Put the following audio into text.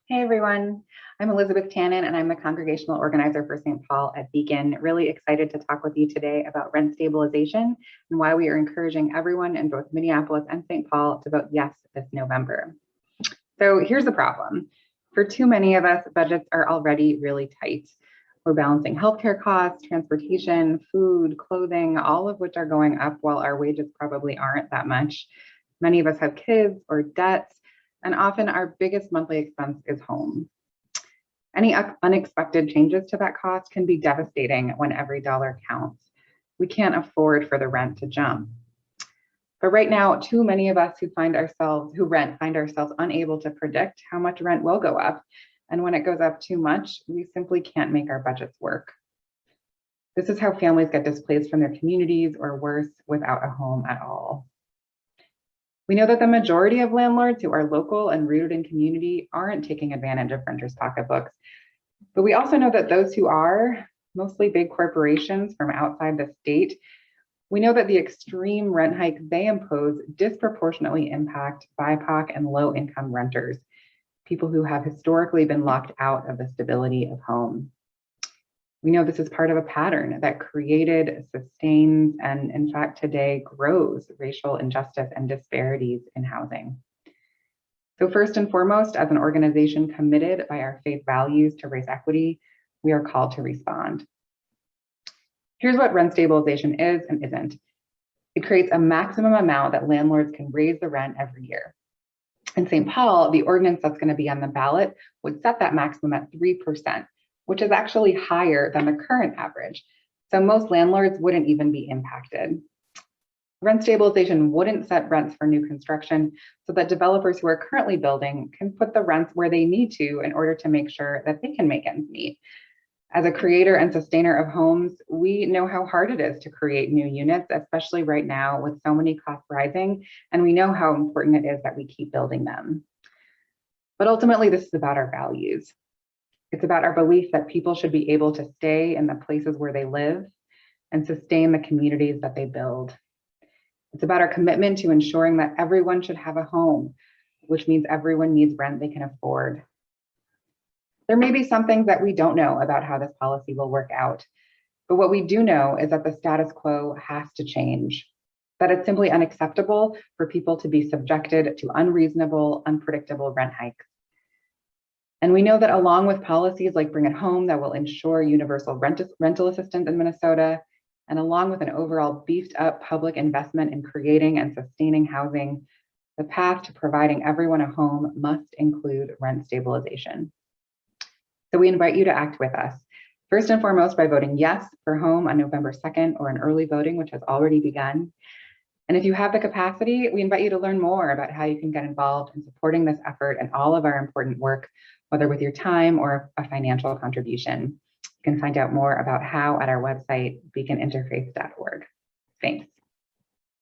Hey everyone, I'm Elizabeth Tannen and I'm the congregational organizer for St. Paul at Beacon. Really excited to talk with you today about rent stabilization and why we are encouraging everyone in both Minneapolis and St. Paul to vote yes this November. So here's the problem. For too many of us, budgets are already really tight. We're balancing healthcare costs, transportation, food, clothing, all of which are going up while our wages probably aren't that much. Many of us have kids or debts, and often our biggest monthly expense is home. Any unexpected changes to that cost can be devastating when every dollar counts. We can't afford for the rent to jump. But right now, too many of us who rent find ourselves unable to predict how much rent will go up. And when it goes up too much, we simply can't make our budgets work. This is how families get displaced from their communities, or worse, without a home at all. We know that the majority of landlords who are local and rooted in community aren't taking advantage of renters' pocketbooks. But we also know that those who are, mostly big corporations from outside the state, we know that the extreme rent hikes they impose disproportionately impact BIPOC and low-income renters, people who have historically been locked out of the stability of home. We know this is part of a pattern that created, sustains, and in fact today grows racial injustice and disparities in housing. So first and foremost, as an organization committed by our faith values to race equity, we are called to respond. Here's what rent stabilization is and isn't. It creates a maximum amount that landlords can raise the rent every year. In St. Paul, the ordinance that's going to be on the ballot would set that maximum at 3%, which is actually higher than the current average. So most landlords wouldn't even be impacted. Rent stabilization wouldn't set rents for new construction so that developers who are currently building can put the rents where they need to in order to make sure that they can make ends meet. As a creator and sustainer of homes, we know how hard it is to create new units, especially right now with so many costs rising, and we know how important it is that we keep building them. But ultimately, this is about our values. It's about our belief that people should be able to stay in the places where they live and sustain the communities that they build. It's about our commitment to ensuring that everyone should have a home, which means everyone needs rent they can afford. There may be some things that we don't know about how this policy will work out, but what we do know is that the status quo has to change, that it's simply unacceptable for people to be subjected to unreasonable, unpredictable rent hikes. And we know that along with policies like Bring It Home that will ensure universal rental assistance in Minnesota, and along with an overall beefed up public investment in creating and sustaining housing, the path to providing everyone a home must include rent stabilization. So we invite you to act with us. First and foremost, by voting yes for home on November 2nd, or in early voting, which has already begun. And if you have the capacity, we invite you to learn more about how you can get involved in supporting this effort and all of our important work, whether with your time or a financial contribution. You can find out more about how at our website, beaconinterfaith.org. Thanks.